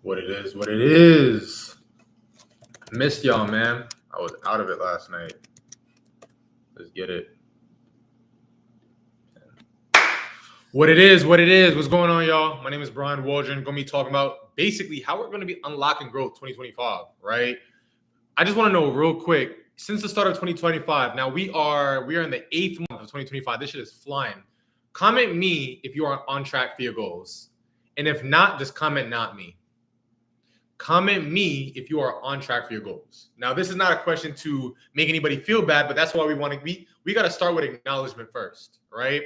What it is, what it is. Missed y'all, man. I was out of it last night. Let's get it. What it is, what it is. What's going on, y'all? My name is Brian Waldron. Going to be talking about basically how we're going to be unlocking growth 2025, right? I just want to know real quick, since the start of 2025, now we are in the 8th month of 2025. This shit is flying. Comment me if you are on track for your goals. And if not, just comment not me. Comment me if you are on track for your goals. Now, this is not a question to make anybody feel bad, but that's why we want to be. We got to start with acknowledgement first, right?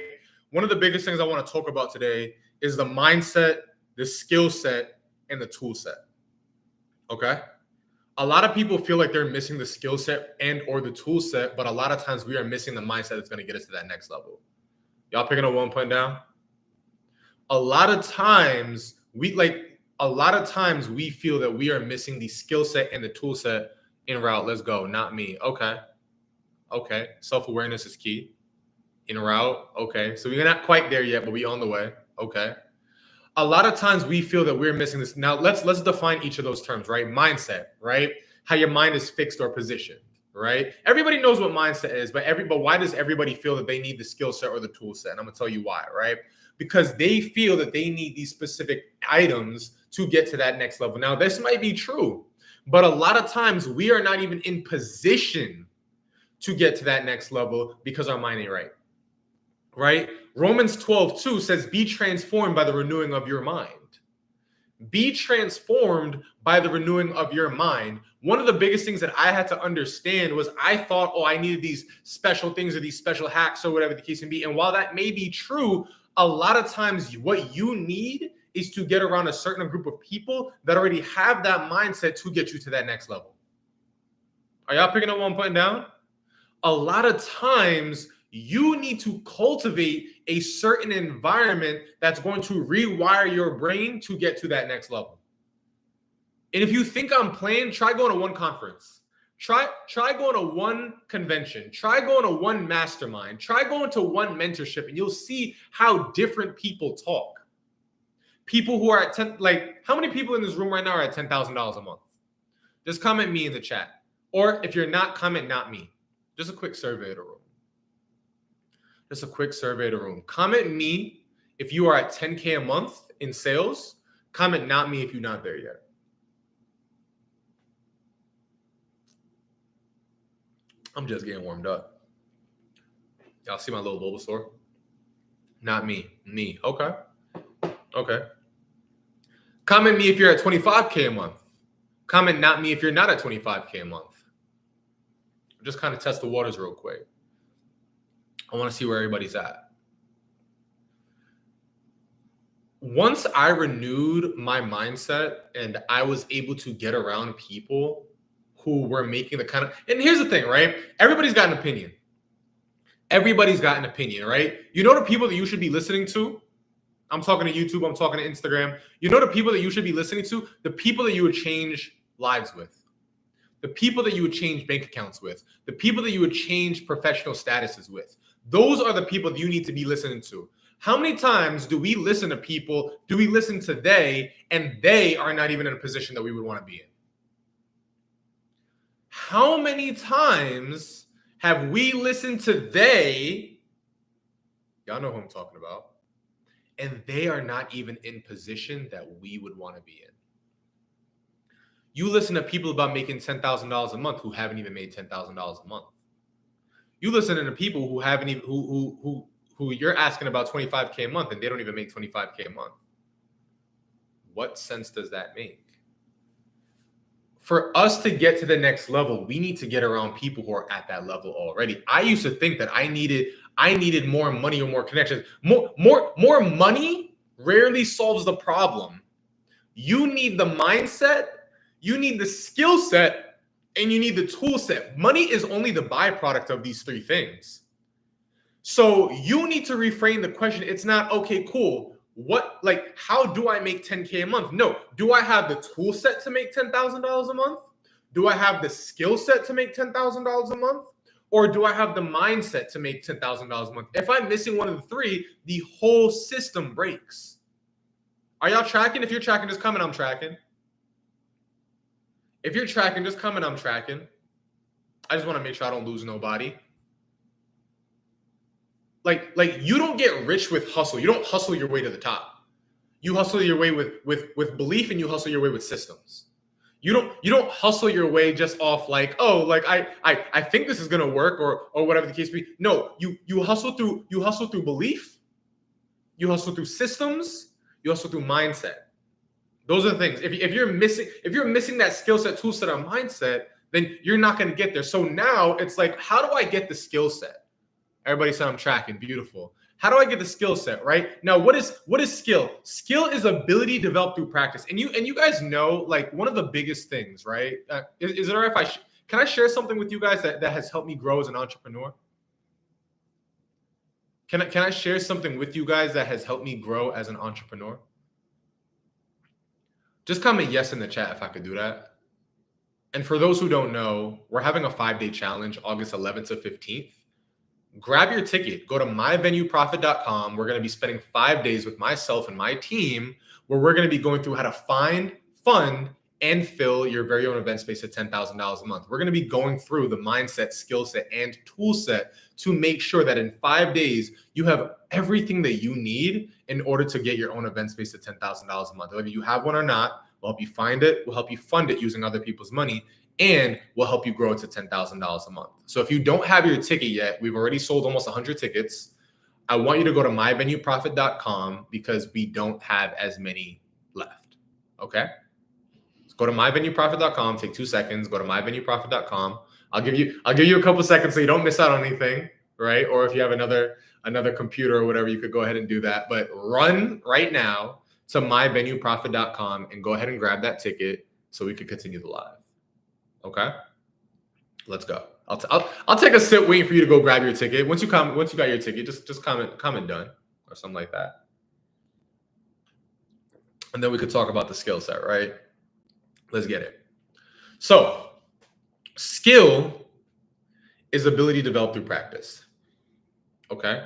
One of the biggest things I want to talk about today is the mindset, the skill set, and the tool set. Okay? A lot of people feel like they're missing the skill set and or the tool set, but a lot of times we are missing the mindset that's going to get us to that next level. Y'all picking up 1 point down? A lot of times we feel that we are missing the skill set and the tool set en route. Let's go. Not me. Okay. Self-awareness is key. En route. Okay. So we're not quite there yet, but we on the way. Okay. A lot of times we feel that we're missing this. Now let's define each of those terms, right? Mindset, right? How your mind is fixed or positioned, right? Everybody knows what mindset is, but why does everybody feel that they need the skill set or the tool set? And I'm gonna tell you why, right? Because they feel that they need these specific items to get to that next level. Now, this might be true, but a lot of times we are not even in position to get to that next level because our mind ain't right? Romans 12:2 says, be transformed by the renewing of your mind. Be transformed by the renewing of your mind. One of the biggest things that I had to understand was I thought, I needed these special things or these special hacks or whatever the case may be. And while that may be true, a lot of times what you need is to get around a certain group of people that already have that mindset to get you to that next level. Are y'all picking up 1 point down? A lot of times you need to cultivate a certain environment that's going to rewire your brain to get to that next level. And if you think I'm playing, try going to one conference. Try going to one convention. Try going to one mastermind. Try going to one mentorship, and you'll see how different people talk. People who are at how many people in this room right now are at $10,000 a month? Just comment me in the chat. Or if you're not, comment not me. Just a quick survey of the room. Just a quick survey of the room. Comment me if you are at 10K a month in sales. Comment not me if you're not there yet. I'm just getting warmed up. Y'all see my little Bulbasaur? Not me. Me. Okay. Comment me if you're at 25K a month. Comment not me if you're not at 25K a month. Just kind of test the waters real quick. I want to see where everybody's at. Once I renewed my mindset and I was able to get around people who were making the kind of, and here's the thing, right? Everybody's got an opinion. Right? You know the people that you should be listening to? I'm talking to YouTube, I'm talking to Instagram. You know the people that you should be listening to? The people that you would change lives with. The people that you would change bank accounts with. The people that you would change professional statuses with. Those are the people that you need to be listening to. How many times do we listen to people, and they are not even in a position that we would want to be in? How many times have we listened to y'all know who I'm talking about, and they are not even in position that we would want to be in? You listen to people about making $10,000 a month who haven't even made $10,000 a month. You listen to people who haven't even who you're asking about 25K a month and they don't even make 25K a month. What sense does that make? For us to get to the next level, we need to get around people who are at that level already. I used to think that I needed more money or more connections. More money rarely solves the problem. You need the mindset, you need the skill set, and you need the tool set. Money is only the byproduct of these three things. So you need to reframe the question. It's not, okay, cool. How do I make 10K a month? No. Do I have the tool set to make $10,000 a month? Do I have the skill set to make $10,000 a month? Or do I have the mindset to make $10,000 a month? If I'm missing one of the three, the whole system breaks. Are y'all tracking? If you're tracking, just comment, I'm tracking. If you're tracking, just comment I'm tracking. I just want to make sure I don't lose nobody. Like you don't get rich with hustle. You don't hustle your way to the top. You hustle your way with belief, and you hustle your way with systems. You don't hustle your way just off like, oh, like I think this is gonna work or whatever the case be. No, you hustle through belief, you hustle through systems, you hustle through mindset. Those are the things. If you're missing that skill set, tool set, or mindset, then you're not gonna get there. So now it's like, how do I get the skill set? Everybody said I'm tracking. Beautiful. How do I get the skill set, right? Now, what is skill? Skill is ability developed through practice. And you guys know, like, one of the biggest things, right? Is it all right if can I share something with you guys that has helped me grow as an entrepreneur? Can I share something with you guys that has helped me grow as an entrepreneur? Just comment yes in the chat if I could do that. And for those who don't know, we're having a 5-day challenge, August 11th to 15th. Grab your ticket. Go to myvenueprofit.com. We're going to be spending 5 days with myself and my team where we're going to be going through how to find, fund, and fill your very own event space at $10,000 a month. We're going to be going through the mindset, skill set, and tool set to make sure that in 5 days, you have everything that you need in order to get your own event space at $10,000 a month. Whether you have one or not, we'll help you find it. We'll help you fund it using other people's money. And we'll help you grow it to $10,000 a month. So if you don't have your ticket yet, we've already sold almost 100 tickets. I want you to go to myvenueprofit.com because we don't have as many left. Okay? So go to myvenueprofit.com. Take 2 seconds. Go to myvenueprofit.com. I'll give you a couple seconds so you don't miss out on anything, right? Or if you have another computer or whatever, you could go ahead and do that. But run right now to myvenueprofit.com and go ahead and grab that ticket so we can continue the live. Okay, let's go. I'll take a sip waiting for you to go grab your ticket. Once you got your ticket, just comment done or something like that. And then we could talk about the skill set, right? Let's get it. So skill is ability developed through practice. Okay.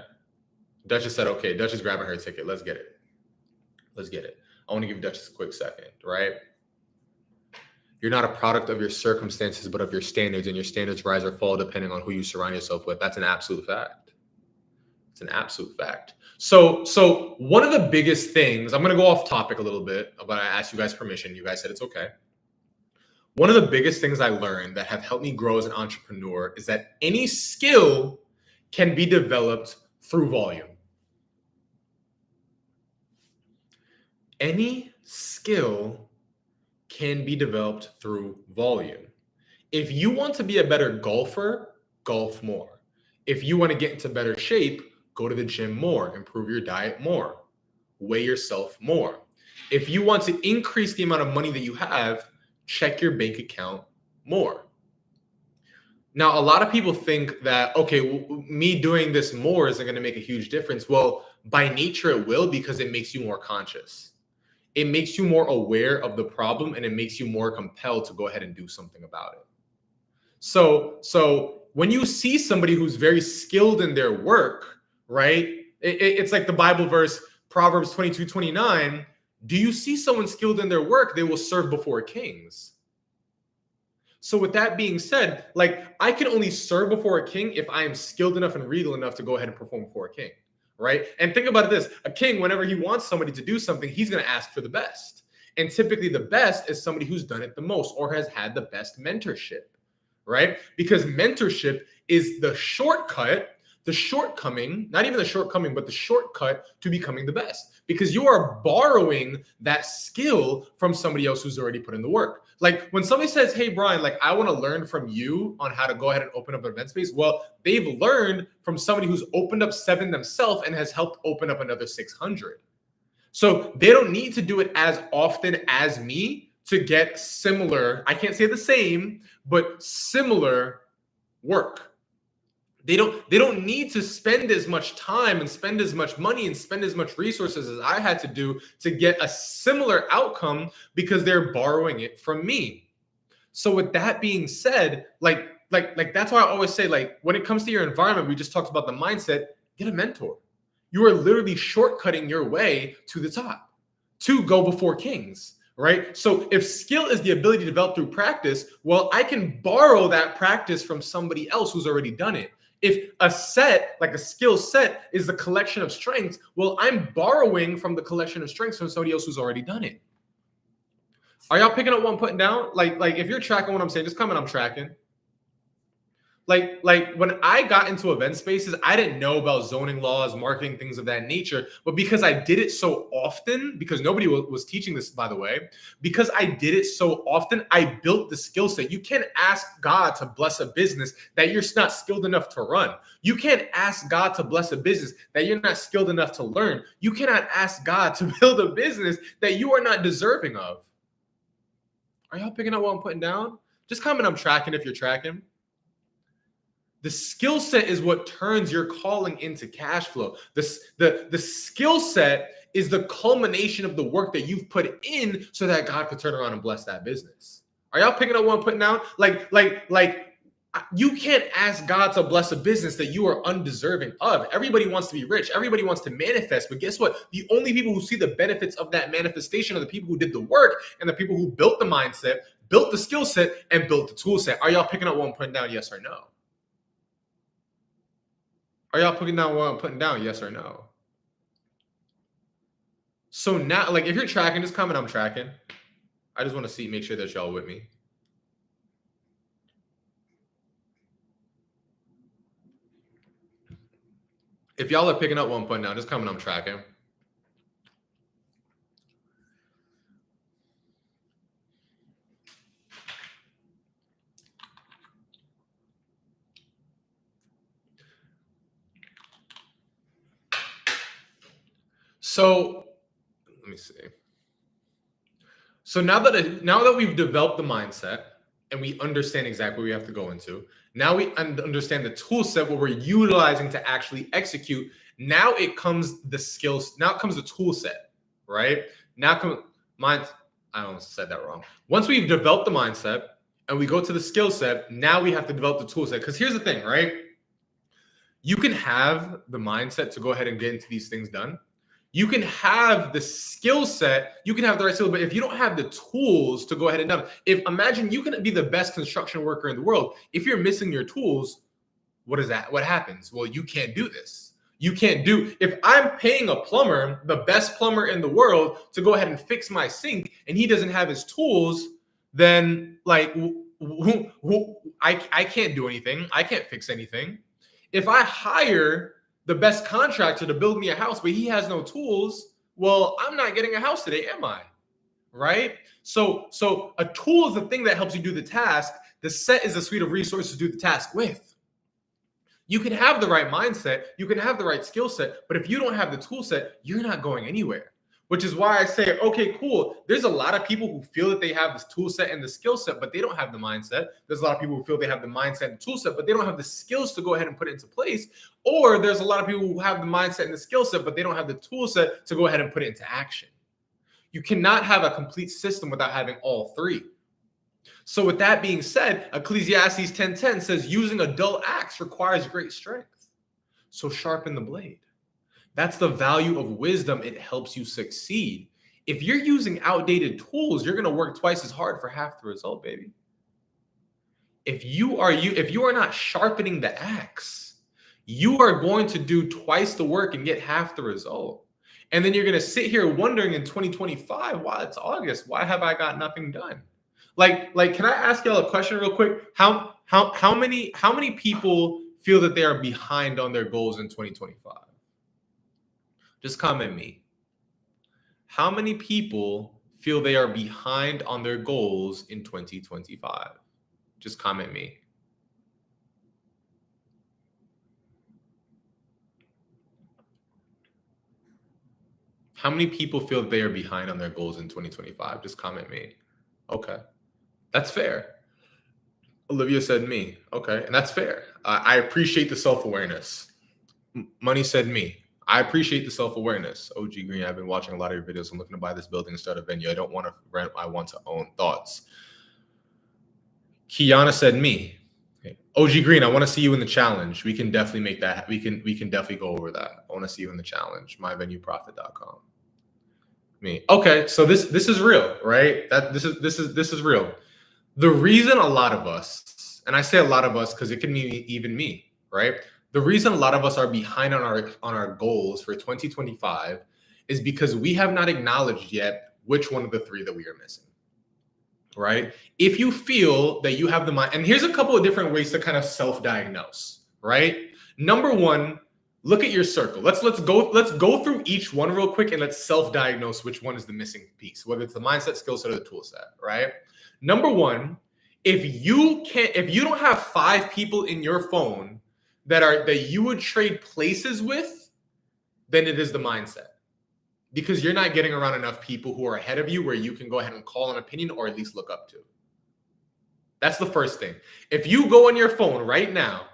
Duchess said, okay, Duchess grabbing her ticket. Let's get it. I want to give Duchess a quick second, right? You're not a product of your circumstances, but of your standards, and your standards rise or fall depending on who you surround yourself with. That's an absolute fact. It's an absolute fact. So one of the biggest things, I'm going to go off topic a little bit, but I asked you guys permission. You guys said it's okay. One of the biggest things I learned that have helped me grow as an entrepreneur is that any skill can be developed through volume. Any skill can be developed through volume. If you want to be a better golfer, golf more. If you want to get into better shape, go to the gym more, improve your diet more, weigh yourself more. If you want to increase the amount of money that you have, check your bank account more. Now, a lot of people think that, okay, me doing this more isn't going to make a huge difference. Well, by nature, it will, because it makes you more conscious. It makes you more aware of the problem, and it makes you more compelled to go ahead and do something about it. So when you see somebody who's very skilled in their work, right? It's like the Bible verse, Proverbs 22:29. Do you see someone skilled in their work? They will serve before kings. So with that being said, like, I can only serve before a king if I am skilled enough and regal enough to go ahead and perform before a king. Right? And think about this. A king, whenever he wants somebody to do something, he's going to ask for the best. And typically the best is somebody who's done it the most or has had the best mentorship, right? Because mentorship is the shortcut, the shortcoming, not even the shortcoming, but the shortcut to becoming the best. Because you are borrowing that skill from somebody else who's already put in the work. Like when somebody says, hey, Brian, like, I want to learn from you on how to go ahead and open up an event space. Well, they've learned from somebody who's opened up 7 themselves and has helped open up another 600. So they don't need to do it as often as me to get similar, I can't say the same, but similar work. They don't need to spend as much time and spend as much money and spend as much resources as I had to do to get a similar outcome because they're borrowing it from me. So with that being said, like that's why I always say, like, when it comes to your environment, we just talked about the mindset, get a mentor. You are literally shortcutting your way to the top, to go before kings, right? So if skill is the ability to develop through practice, well, I can borrow that practice from somebody else who's already done it. If a set, like a skill set, is the collection of strengths, well, I'm borrowing from the collection of strengths from somebody else who's already done it. Are y'all picking up what I'm putting down? Like if you're tracking what I'm saying, just comment I'm tracking. Like when I got into event spaces, I didn't know about zoning laws, marketing, things of that nature. But because I did it so often, because nobody was teaching this, by the way, because I did it so often, I built the skill set. You can't ask God to bless a business that you're not skilled enough to run. You can't ask God to bless a business that you're not skilled enough to learn. You cannot ask God to build a business that you are not deserving of. Are y'all picking up what I'm putting down? Just comment I'm tracking if you're tracking. The skill set is what turns your calling into cash flow. The skill set is the culmination of the work that you've put in so that God could turn around and bless that business. Are y'all picking up what I'm putting down? Like you can't ask God to bless a business that you are undeserving of. Everybody wants to be rich. Everybody wants to manifest. But guess what? The only people who see the benefits of that manifestation are the people who did the work and the people who built the mindset, built the skill set, and built the tool set. Are y'all picking up what I'm putting down? Yes or no? Are y'all putting down what I'm putting down? Yes or no? So now, like, if you're tracking, just comment I'm tracking. I just want to make sure that y'all with me. If y'all are picking up what I'm putting down, just comment I'm tracking. So let me see. So now that we've developed the mindset and we understand exactly what we have to go into, now we understand the tool set what we're utilizing to actually execute. Now it comes the skills. Now it comes the tool set, right? Now come mind. I almost said that wrong. Once we've developed the mindset and we go to the skill set, now we have to develop the tool set. Because here's the thing, right? You can have the mindset to go ahead and get into these things done. You can have the skill set, you can have the right skill, but if you don't have the tools to go ahead and do it, imagine you can be the best construction worker in the world. If you're missing your tools, what is that? What happens? Well, you can't do this. You can't do, if I'm paying a plumber, the best plumber in the world, to go ahead and fix my sink, and he doesn't have his tools, then like, I can't do anything. I can't fix anything. If I hire the best contractor to build me a house, but he has no tools, well, I'm not getting a house today, am I? Right? So a tool is the thing that helps you do the task. The set is a suite of resources to do the task with. You can have the right mindset, you can have the right skill set, but if you don't have the tool set, you're not going anywhere. Which is why I say, okay, cool. There's a lot of people who feel that they have this tool set and the skill set, but they don't have the mindset. There's a lot of people who feel they have the mindset and the tool set, but they don't have the skills to go ahead and put it into place. Or there's a lot of people who have the mindset and the skill set, but they don't have the tool set to go ahead and put it into action. You cannot have a complete system without having all three. So with that being said, Ecclesiastes 10:10 says, using a dull axe requires great strength. So sharpen the blade. That's the value of wisdom. It helps you succeed. If you're using outdated tools, you're going to work twice as hard for half the result, baby. If you are not sharpening the axe, you are going to do twice the work and get half the result. And then you're going to sit here wondering in 2025, wow, it's August. Why have I got nothing done? Like, can I ask y'all a question real quick? How many people feel that they are behind on their goals in 2025? Just comment me. How many people feel they are behind on their goals in 2025? Just comment me. How many people feel that they are behind on their goals in 2025? Just comment me. Okay. That's fair. Olivia said me. Okay. And that's fair. I appreciate the self-awareness. Money said me. I appreciate the self-awareness. OG Green, I've been watching a lot of your videos. I'm looking to buy this building and start a venue. I don't want to rent. I want to own. Thoughts. Kiana said me. Okay. OG Green, I want to see you in the challenge. We can definitely make that. We can definitely go over that. I want to see you in the challenge. myvenueprofit.com. Me. Okay, so this is real, right? This is real. The reason a lot of us, and I say a lot of us because it can be even me, right? The reason a lot of us are behind on our goals for 2025 is because we have not acknowledged yet which one of the three that we are missing, right? If you feel that you have the mind, and here's a couple of different ways to kind of self-diagnose, right? Number one, look at your circle. Let's go through each one real quick and let's self-diagnose which one is the missing piece, whether it's the mindset, skill set, or the tool set, right? Number one, if you don't have 5 people in your phone that you would trade places with, then it is the mindset. Because you're not getting around enough people who are ahead of you where you can go ahead and call an opinion or at least look up to. That's the first thing. If you go on your phone right now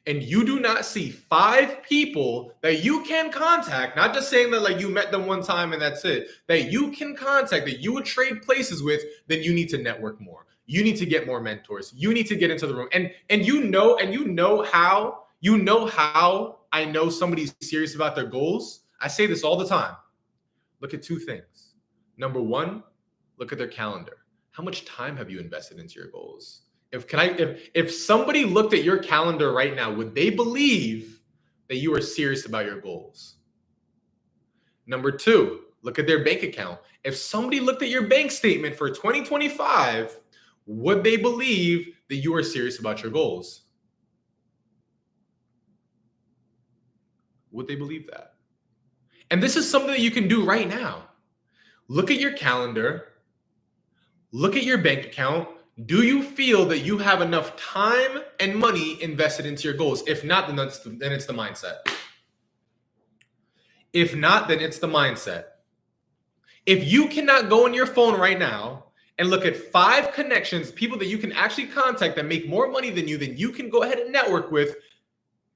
and you do not see 5 people that you can contact, not just saying that like you met them one time and that's it, that you can contact, that you would trade places with, then you need to network more. You need to get more mentors. You need to get into the room. And you know how I know somebody's serious about their goals. I say this all the time. Look at 2 things. Number one, look at their calendar. How much time have you invested into your goals? If somebody looked at your calendar right now, would they believe that you are serious about your goals? Number 2, look at their bank account. If somebody looked at your bank statement for 2025, would they believe that you are serious about your goals? Would they believe that? And this is something that you can do right now. Look at your calendar. Look at your bank account. Do you feel that you have enough time and money invested into your goals? If not, then it's the mindset. If not, then it's the mindset. If you cannot go on your phone right now and look at 5 connections, people that you can actually contact that make more money than you can go ahead and network with,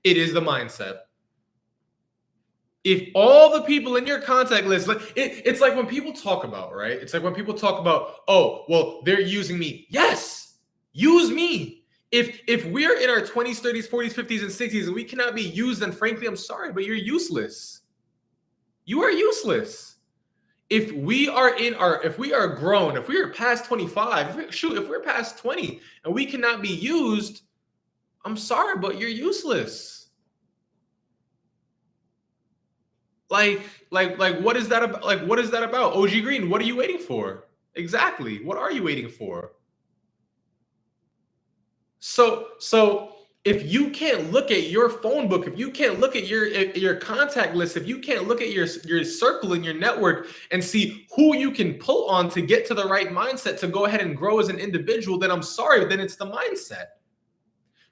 it is the mindset. If all the people in your contact list, it's like when people talk about, right? It's like when people talk about, oh, well, they're using me. Yes, use me. If we're in our 20s, 30s, 40s, 50s, and 60s, and we cannot be used, then frankly, I'm sorry, but you're useless. You are useless. If we are grown, if we are past 25, if we're past 20 and we cannot be used, I'm sorry, but you're useless. Like, what is that about? Like, what is that about? OG Green, what are you waiting for? Exactly. What are you waiting for? So if you can't look at your phone book, if you can't look at your contact list, if you can't look at your circle and your network and see who you can pull on to get to the right mindset to go ahead and grow as an individual, then I'm sorry, then it's the mindset.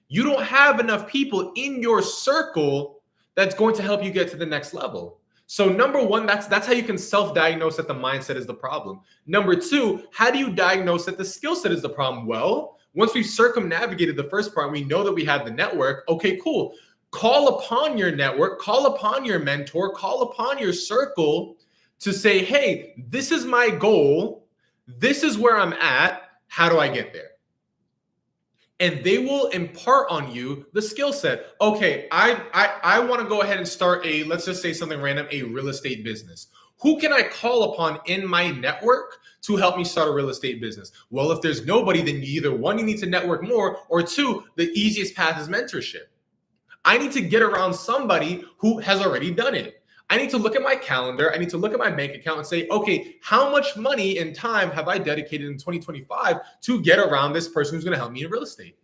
You don't have enough people in your circle that's going to help you get to the next level. So number one, that's how you can self-diagnose that the mindset is the problem. Number 2, how do you diagnose that the skill set is the problem? Well, once we've circumnavigated the first part, we know that we have the network. Okay, cool. Call upon your network, call upon your mentor, call upon your circle to say, hey, this is my goal. This is where I'm at. How do I get there? And they will impart on you the skill set. Okay, I want to go ahead and start let's just say something random, a real estate business. Who can I call upon in my network to help me start a real estate business? Well, if there's nobody, then either 1, you need to network more, or 2, the easiest path is mentorship. I need to get around somebody who has already done it. I need to look at my calendar. I need to look at my bank account and say, okay, how much money and time have I dedicated in 2025 to get around this person who's going to help me in real estate?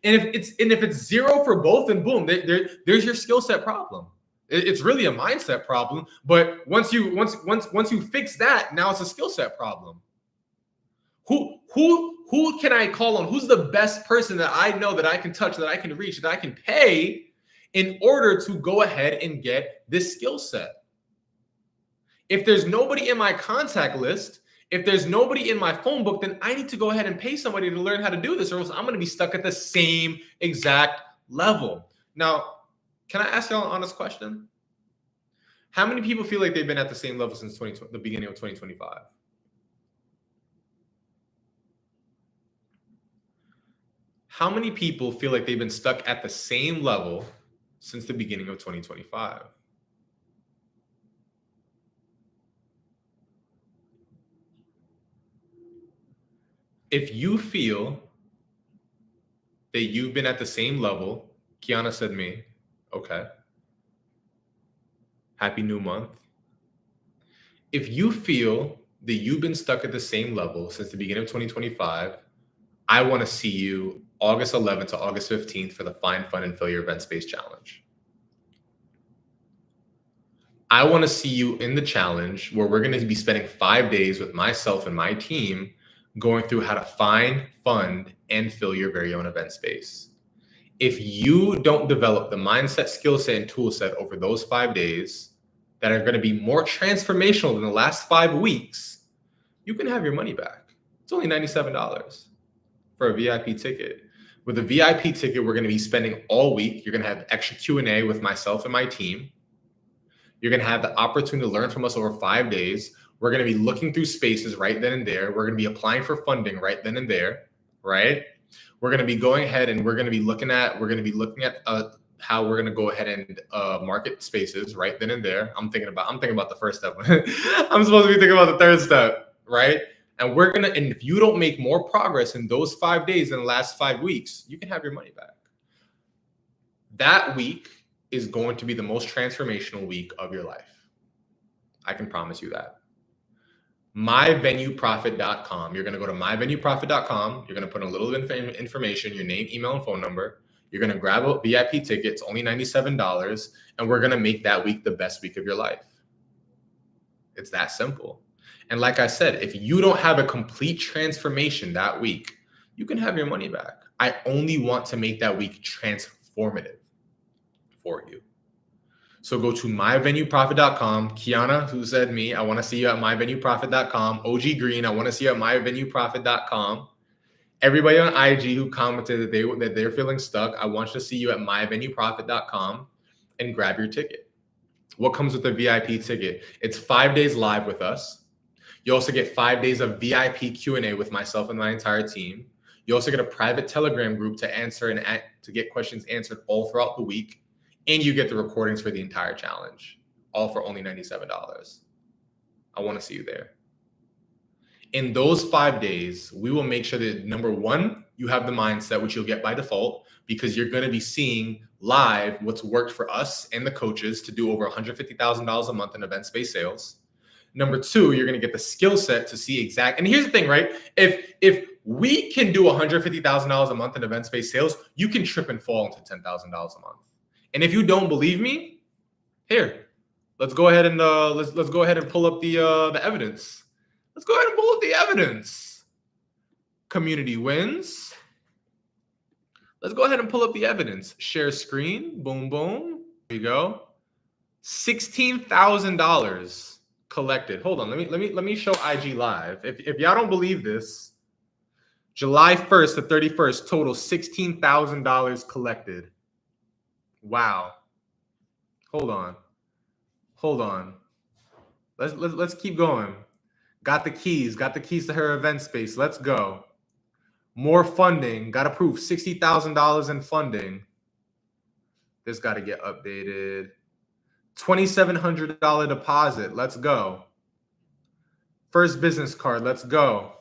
And if it's 0 for both, then boom, there's your skill set problem. It's really a mindset problem. But once you fix that, now it's a skill set problem. Who can I call on? Who's the best person that I know that I can touch, that I can reach, that I can pay in order to go ahead and get this skill set? If there's nobody in my contact list, if there's nobody in my phone book, then I need to go ahead and pay somebody to learn how to do this, or else I'm going to be stuck at the same exact level. Now, can I ask y'all an honest question? How many people feel like they've been at the same level since the beginning of 2025? How many people feel like they've been stuck at the same level since the beginning of 2025? If you feel that you've been at the same level, Kiana said me, okay. Happy new month. If you feel that you've been stuck at the same level since the beginning of 2025, I want to see you August 11th to August 15th for the Find, Fun, and Figure Event Space Challenge. I want to see you in the challenge where we're going to be spending 5 days with myself and my team going through how to find, fund, and fill your very own event space. If you don't develop the mindset, skill set, and tool set over those 5 days that are going to be more transformational than the last 5 weeks, you can have your money back. It's only $97 for a VIP ticket. With a VIP ticket, we're going to be spending all week. You're going to have extra Q&A with myself and my team. You're going to have the opportunity to learn from us over 5 days. We're going to be looking through spaces right then and there. We're going to be applying for funding right then and there, right? We're going to be going ahead and we're going to be looking at how we're going to go ahead and market spaces right then and there. I'm thinking about the first step. I'm supposed to be thinking about the third step, right? And and if you don't make more progress in those 5 days than the last 5 weeks, you can have your money back. That week is going to be the most transformational week of your life. I can promise you that. myvenueprofit.com. You're going to go to myvenueprofit.com. You're going to put in a little bit of information, your name, email, and phone number. You're going to grab a VIP ticket. It's only $97. And we're going to make that week the best week of your life. It's that simple. And like I said, if you don't have a complete transformation that week, you can have your money back. I only want to make that week transformative for you. So go to myvenueprofit.com. Kiana, who said me, I want to see you at myvenueprofit.com. OG Green, I want to see you at myvenueprofit.com. Everybody on IG who commented that they're feeling stuck, I want you to see you at myvenueprofit.com and grab your ticket. What comes with the VIP ticket? It's 5 days live with us. You also get 5 days of VIP Q&A with myself and my entire team. You also get a private Telegram group to answer and to get questions answered all throughout the week. And you get the recordings for the entire challenge, all for only $97. I want to see you there. In those 5 days, we will make sure that, number one, you have the mindset, which you'll get by default, because you're going to be seeing live what's worked for us and the coaches to do over $150,000 a month in event space sales. Number two, you're going to get the skill set to see and here's the thing, right? If we can do $150,000 a month in event space sales, you can trip and fall into $10,000 a month. And if you don't believe me, here, let's go ahead and let's go ahead and pull up the evidence. Let's go ahead and pull up the evidence. Community wins. Let's go ahead and pull up the evidence. Share screen. Boom, boom. There you go. $16,000 collected. Hold on. Let me show IG live. If y'all don't believe this, July 1st to 31st, total $16,000 collected. Wow. Hold on. Let's keep going. Got the keys to her event space. Let's go. More funding. Got approved. $60,000 in funding. This got to get updated. $2,700 deposit. Let's go. First business card. Let's go.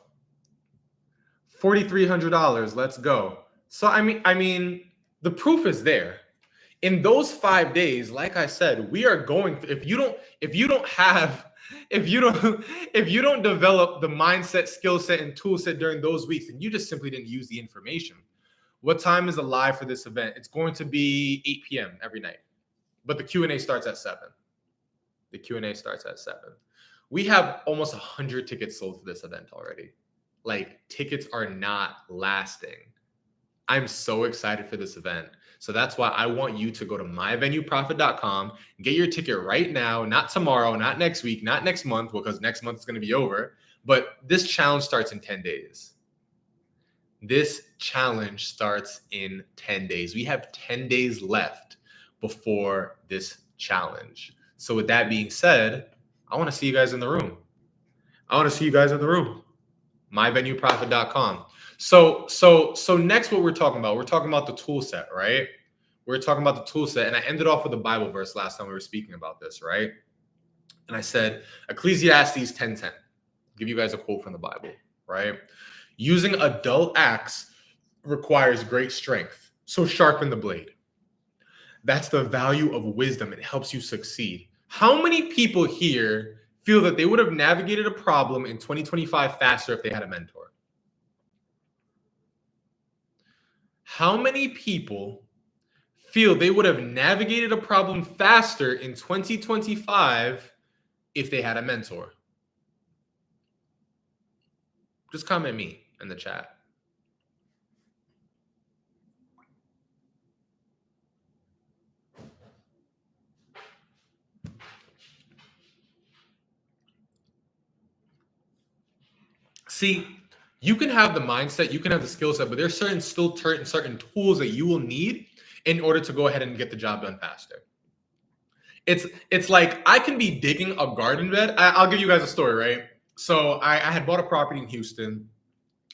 $4,300. Let's go. So I mean, the proof is there. In those 5 days, like I said, we are going. If you don't develop the mindset, skill set, and tool set during those weeks, then you just simply didn't use the information. What time is live for this event? It's going to be 8 p.m. every night, but the Q&A starts at 7. We have almost 100 tickets sold for this event already. Like, tickets are not lasting. I'm so excited for this event. So that's why I want you to go to myvenueprofit.com, get your ticket right now, not tomorrow, not next week, not next month, because next month is going to be over. But this challenge starts in 10 days. This challenge starts in 10 days. We have 10 days left before this challenge. So with that being said, I want to see you guys in the room. myvenueprofit.com. So next, what we're talking about the tool set, right? We're talking about the tool set, and I ended off with a Bible verse last time we were speaking about this, right? And I said, Ecclesiastes 10:10. Give you guys a quote from the Bible, right? Using a dull axe requires great strength, so sharpen the blade. That's the value of wisdom. It helps you succeed. How many people here feel that they would have navigated a problem in 2025 faster if they had a mentor? How many people feel they would have navigated a problem faster in 2025 if they had a mentor? Just comment me in the chat. See, you can have the mindset, you can have the skill set, but there's certain tools that you will need in order to go ahead and get the job done faster. It's like I can be digging a garden bed. I'll give you guys a story, right? So I had bought a property in Houston,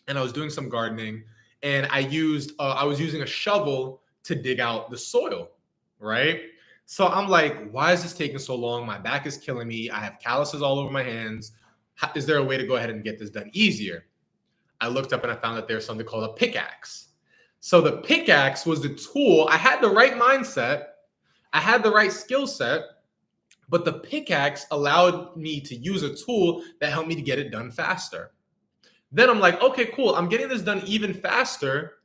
and I was doing some gardening, and I was using a shovel to dig out the soil, right? So I'm like, why is this taking so long? My back is killing me. I have calluses all over my hands. Is there a way to go ahead and get this done easier? I looked up and I found that there's something called a pickaxe. So the pickaxe was the tool. I had the right mindset. I had the right skill set, but the pickaxe allowed me to use a tool that helped me to get it done faster. Then I'm like, okay, cool. I'm getting this done even faster.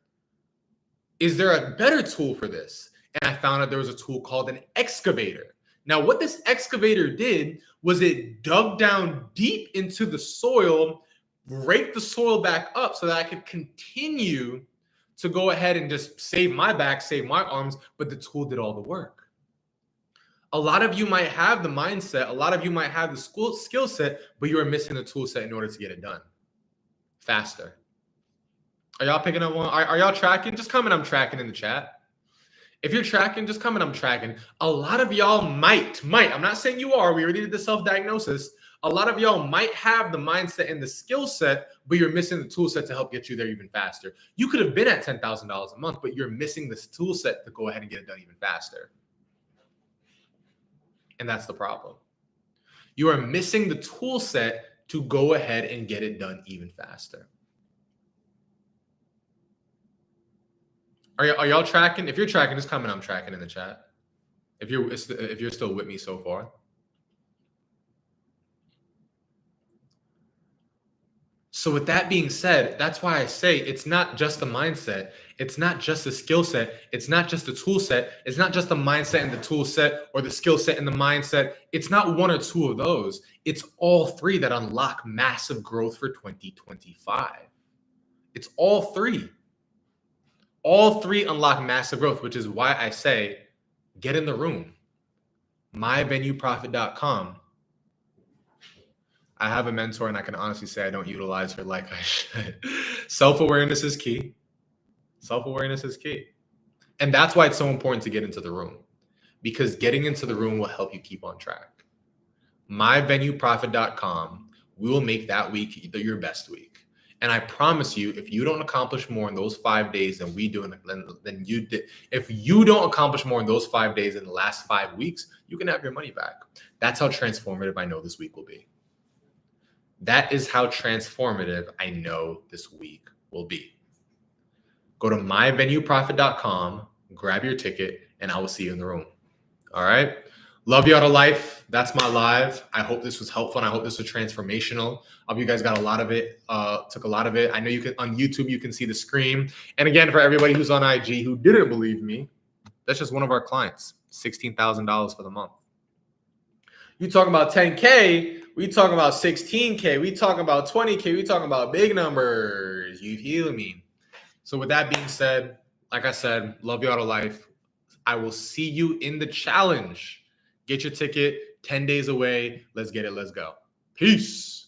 Is there a better tool for this? And I found out there was a tool called an excavator. Now, what this excavator did was it dug down deep into the soil, raked the soil back up so that I could continue to go ahead and just save my back, save my arms, but the tool did all the work. A lot of you might have the mindset, a lot of you might have the skill set, but you are missing the tool set in order to get it done faster. Are y'all picking up one? Are y'all tracking? Just comment I'm tracking in the chat. If you're tracking, just comment I'm tracking. A lot of y'all might, I'm not saying you are, we already did the self-diagnosis. A lot of y'all might have the mindset and the skill set, but you're missing the tool set to help get you there even faster. You could have been at $10,000 a month, but you're missing this tool set to go ahead and get it done even faster. And that's the problem. You are missing the tool set to go ahead and get it done even faster. Are y'all tracking? If you're tracking, just comment I'm tracking in the chat. If you're still with me so far. So with that being said, that's why I say it's not just the mindset. It's not just the skill set. It's not just the tool set. It's not just the mindset and the tool set or the skill set and the mindset. It's not one or two of those. It's all three that unlock massive growth for 2025. It's all three. All three unlock massive growth, which is why I say get in the room. myvenueprofit.com. I have a mentor, and I can honestly say I don't utilize her like I should. Self-awareness is key. Self-awareness is key. And that's why it's so important to get into the room, because getting into the room will help you keep on track. myvenueprofit.com. We will make that week your best week. And I promise you, if you don't accomplish more in those 5 days than we do, than you did, if you don't accomplish more in those 5 days in the last 5 weeks, you can have your money back. That's how transformative I know this week will be. That is how transformative I know this week will be. Go to myvenueprofit.com, grab your ticket, and I will see you in the room. All right? Love you out of life. That's my live. I hope this was helpful, and I hope this was transformational. I hope you guys got a lot of it, took a lot of it. I know you can on YouTube, you can see the screen. And again, for everybody who's on IG who didn't believe me, that's just one of our clients, $16,000 for the month. You talking about 10K, we talking about 16K, we talking about 20K, we talking about big numbers. You feel me? So with that being said, like I said, love you out of life. I will see you in the challenge. Get your ticket, 10 days away. Let's get it. Let's go. Peace.